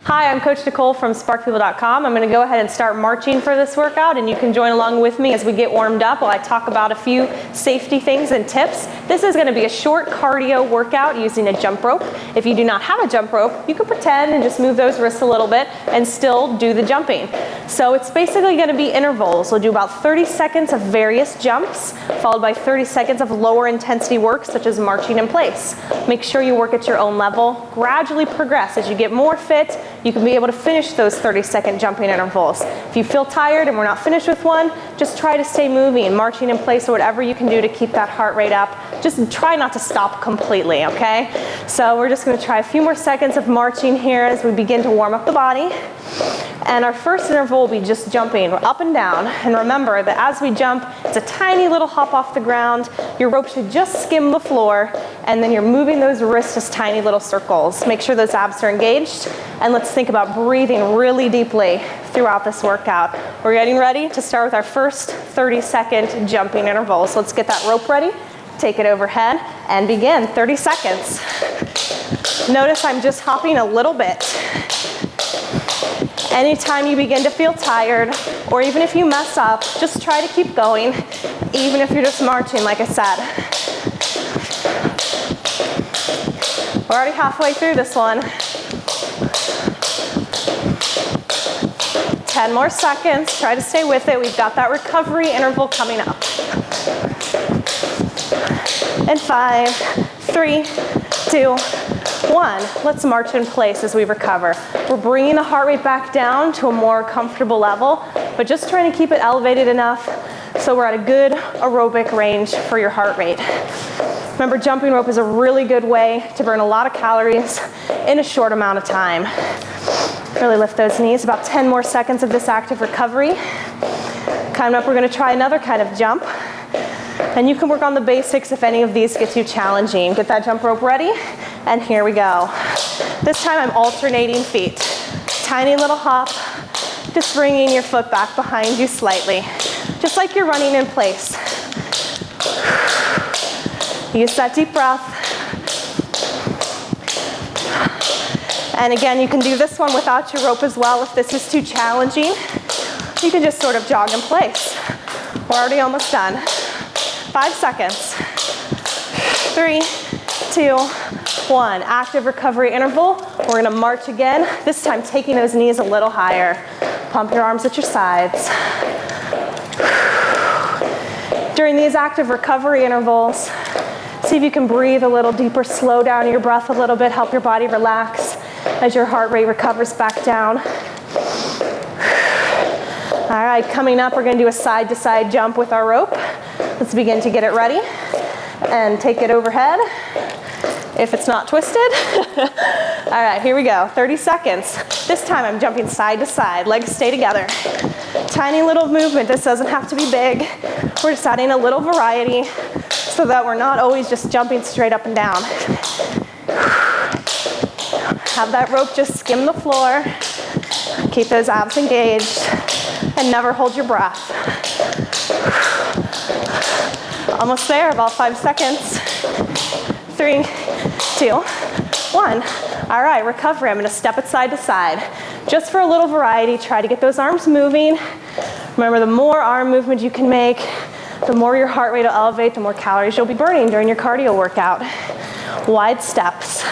Hi, I'm Coach Nicole from SparkPeople.com. I'm going to go ahead and start marching for this workout, and you can join along with me as we get warmed up while I talk about a few safety things and tips. This is going to be a short cardio workout using a jump rope. If you do not have a jump rope, you can pretend and just move those wrists a little bit and still do the jumping. So it's basically going to be intervals. We'll do about 30 seconds of various jumps, followed by 30 seconds of lower intensity work, such as marching in place. Make sure you work at your own level. Gradually progress as you get more fit. You can be able to finish those 30-second jumping intervals. If you feel tired and we're not finished with one, just try to stay moving, marching in place, or whatever you can do to keep that heart rate up. Just try not to stop completely, okay? So we're just going to try a few more seconds of marching here as we begin to warm up the body. And our first interval will be just jumping up and down. And remember that as we jump, it's a tiny little hop off the ground. Your rope should just skim the floor, and then you're moving those wrists as tiny little circles. Make sure those abs are engaged, and let's think about breathing really deeply throughout this workout. We're getting ready to start with our first 30-second jumping interval. So let's get that rope ready, take it overhead, and begin. 30 seconds. Notice I'm just hopping a little bit. Anytime you begin to feel tired, or even if you mess up, just try to keep going, even if you're just marching, like I said. We're already halfway through this one. 10 more seconds, try to stay with it. We've got that recovery interval coming up. And 5, 3, 2, 1. Let's march in place as we recover. We're bringing the heart rate back down to a more comfortable level, but just trying to keep it elevated enough so we're at a good aerobic range for your heart rate. Remember, jumping rope is a really good way to burn a lot of calories in a short amount of time. Really lift those knees. About 10 more seconds of this active recovery. Coming up, we're going to try another kind of jump. And you can work on the basics if any of these get too challenging. Get that jump rope ready, and here we go. This time I'm alternating feet. Tiny little hop, just bringing your foot back behind you slightly, just like you're running in place. Use that deep breath. And again, you can do this one without your rope as well if this is too challenging. You can just sort of jog in place. We're already almost done. 5 seconds. 3, 2, 1. Active recovery interval. We're going to march again, this time taking those knees a little higher. Pump your arms at your sides. During these active recovery intervals, see if you can breathe a little deeper, slow down your breath a little bit, help your body relax as your heart rate recovers back down. All right, coming up, we're going to do a side-to-side jump with our rope. Let's begin to get it ready and take it overhead if it's not twisted. All right, here we go. 30 seconds. This time I'm jumping side to side. Legs stay together. Tiny little movement. This doesn't have to be big. We're just adding a little variety so that we're not always just jumping straight up and down. Have that rope just skim the floor. Keep those abs engaged and never hold your breath. Almost there, about 5 seconds. 3, 2, 1. All right, recovery. I'm going to step it side to side. Just for a little variety, try to get those arms moving. Remember, the more arm movement you can make, the more your heart rate will elevate, the more calories you'll be burning during your cardio workout. Wide steps.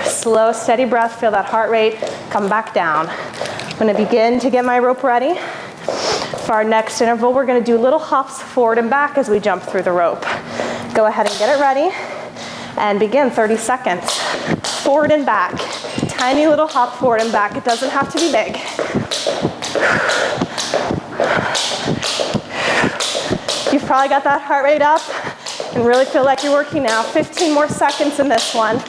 Slow, steady breath. Feel that heart rate come back down. I'm going to begin to get my rope ready. For our next interval, we're going to do little hops forward and back as we jump through the rope. Go ahead and get it ready and begin. 30 seconds. Forward and back. Tiny little hop forward and back. It doesn't have to be big. You've probably got that heart rate up and really feel like you're working now. 15 more seconds in this one.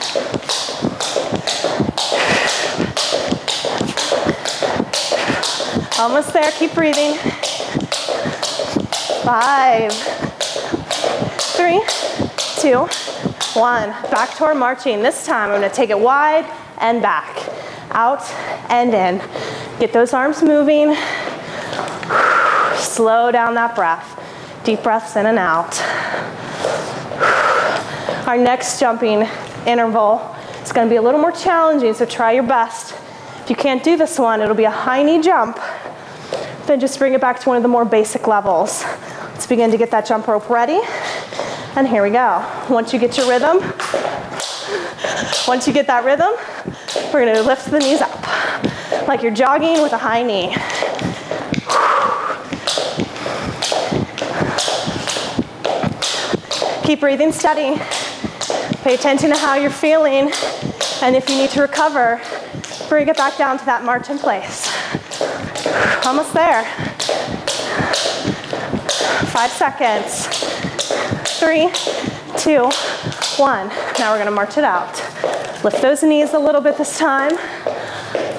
Almost there, keep breathing. 5, 3, 2, 1. Back to our marching. This time I'm going to take it wide and back. Out and in. Get those arms moving. Slow down that breath. Deep breaths in and out. Our next jumping interval It's gonna be a little more challenging, so try your best. If you can't do this one, it'll be a high knee jump. Then just bring it back to one of the more basic levels. Let's begin to get that jump rope ready. And here we go. Once you get your rhythm, once you get that rhythm, we're gonna lift the knees up like you're jogging with a high knee. Keep breathing steady. Pay attention to how you're feeling. And if you need to recover, bring it back down to that march in place. Almost there. 5 seconds. 3, 2, 1. Now we're gonna march it out. Lift those knees a little bit this time,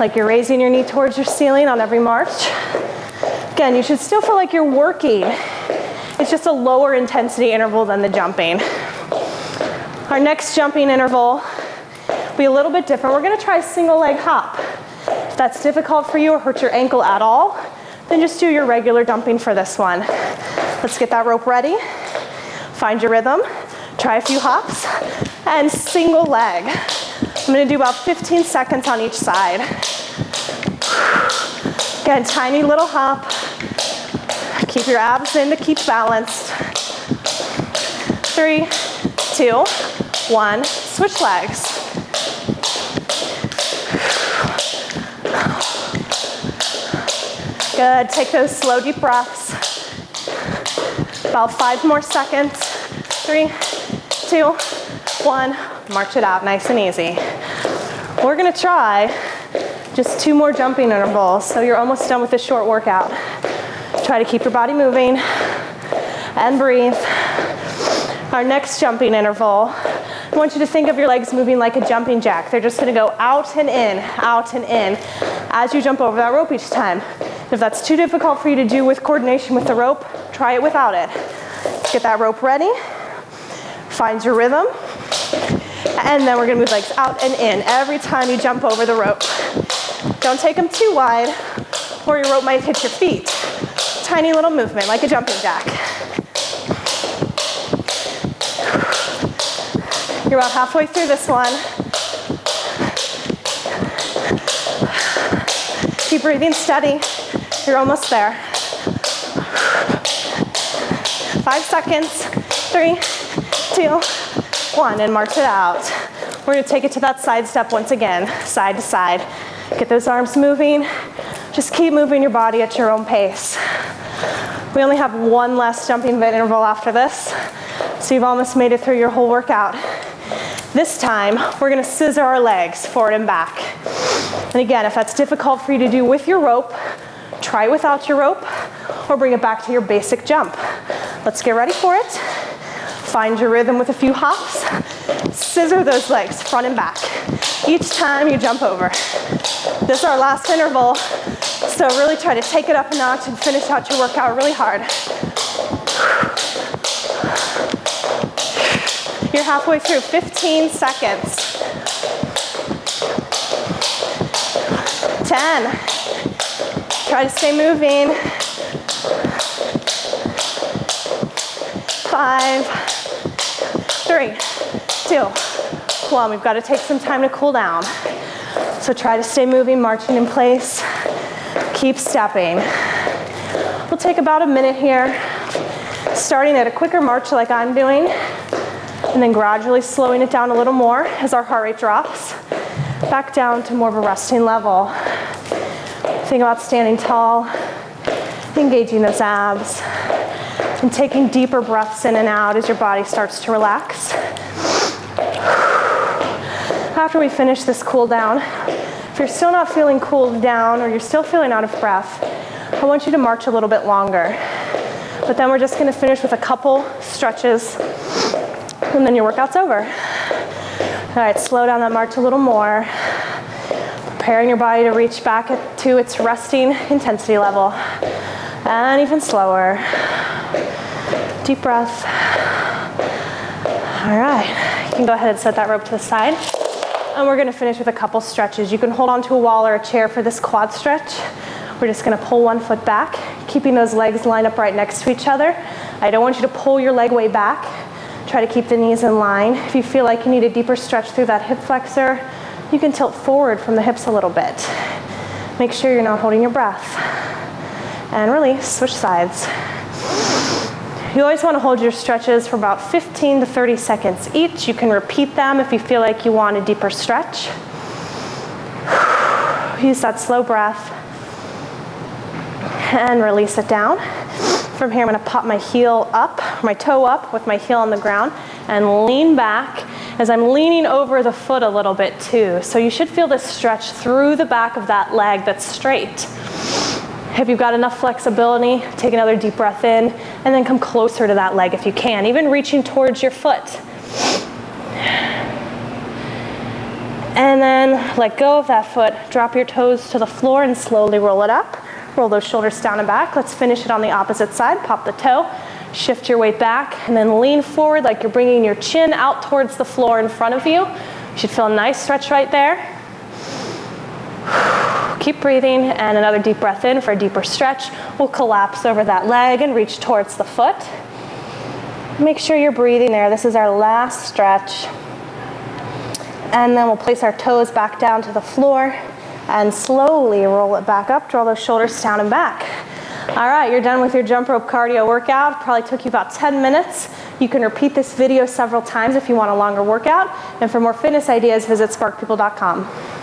like you're raising your knee towards your ceiling on every march. Again, you should still feel like you're working. It's just a lower intensity interval than the jumping. Our next jumping interval will be a little bit different. We're gonna try a single leg hop. If that's difficult for you or hurts your ankle at all, then just do your regular jumping for this one. Let's get that rope ready. Find your rhythm. Try a few hops and single leg. I'm gonna do about 15 seconds on each side. Again, tiny little hop. Keep your abs in to keep balanced. 3, 2, 1, switch legs. Good, take those slow deep breaths. About 5 more seconds. 3, 2, 1, march it out, nice and easy. We're gonna try just 2 more jumping intervals, so you're almost done with this short workout. Try to keep your body moving and breathe. Our next jumping interval, I want you to think of your legs moving like a jumping jack. They're just gonna go out and in as you jump over that rope each time. If that's too difficult for you to do with coordination with the rope, try it without it. Get that rope ready, find your rhythm, and then we're gonna move legs out and in every time you jump over the rope. Don't take them too wide or your rope might hit your feet. Tiny little movement like a jumping jack. You're about halfway through this one. Keep breathing steady. You're almost there. 5 seconds. 3, 2, 1, and march it out. We're gonna take it to that side step once again, side to side. Get those arms moving. Just keep moving your body at your own pace. We only have one last jumping interval after this, so you've almost made it through your whole workout. This time, we're gonna scissor our legs forward and back. And again, if that's difficult for you to do with your rope, try without your rope, or bring it back to your basic jump. Let's get ready for it. Find your rhythm with a few hops. Scissor those legs front and back each time you jump over. This is our last interval, so really try to take it up a notch and finish out your workout really hard. You're halfway through, 15 seconds. 10. Try to stay moving. 5, 3, 2, 1. We've got to take some time to cool down. So try to stay moving, marching in place. Keep stepping. We'll take about a minute here, starting at a quicker march like I'm doing, and then gradually slowing it down a little more as our heart rate drops, back down to more of a resting level. Think about standing tall, engaging those abs, and taking deeper breaths in and out as your body starts to relax. After we finish this cool down, if you're still not feeling cooled down or you're still feeling out of breath, I want you to march a little bit longer. But then we're just gonna finish with a couple stretches and then your workout's over. All right, slow down that march a little more. Preparing your body to reach back to its resting intensity level. And even slower. Deep breath. All right, you can go ahead and set that rope to the side. And we're gonna finish with a couple stretches. You can hold onto a wall or a chair for this quad stretch. We're just gonna pull one foot back, keeping those legs lined up right next to each other. I don't want you to pull your leg way back. Try to keep the knees in line. If you feel like you need a deeper stretch through that hip flexor, you can tilt forward from the hips a little bit. Make sure you're not holding your breath. And release, switch sides. You always want to hold your stretches for about 15 to 30 seconds each. You can repeat them if you feel like you want a deeper stretch. Use that slow breath. And release it down. From here, I'm going to pop my heel up, my toe up with my heel on the ground, and lean back as I'm leaning over the foot a little bit too. So you should feel this stretch through the back of that leg that's straight. If you've got enough flexibility, take another deep breath in, and then come closer to that leg if you can, even reaching towards your foot. And then let go of that foot, drop your toes to the floor and slowly roll it up. Roll those shoulders down and back. Let's finish it on the opposite side. Pop the toe, shift your weight back, and then lean forward like you're bringing your chin out towards the floor in front of you. You should feel a nice stretch right there. Keep breathing, and another deep breath in for a deeper stretch. We'll collapse over that leg and reach towards the foot. Make sure you're breathing there. This is our last stretch. And then we'll place our toes back down to the floor and slowly roll it back up. Draw those shoulders down and back. All right, you're done with your jump rope cardio workout. Probably took you about 10 minutes. You can repeat this video several times if you want a longer workout. And for more fitness ideas, visit SparkPeople.com.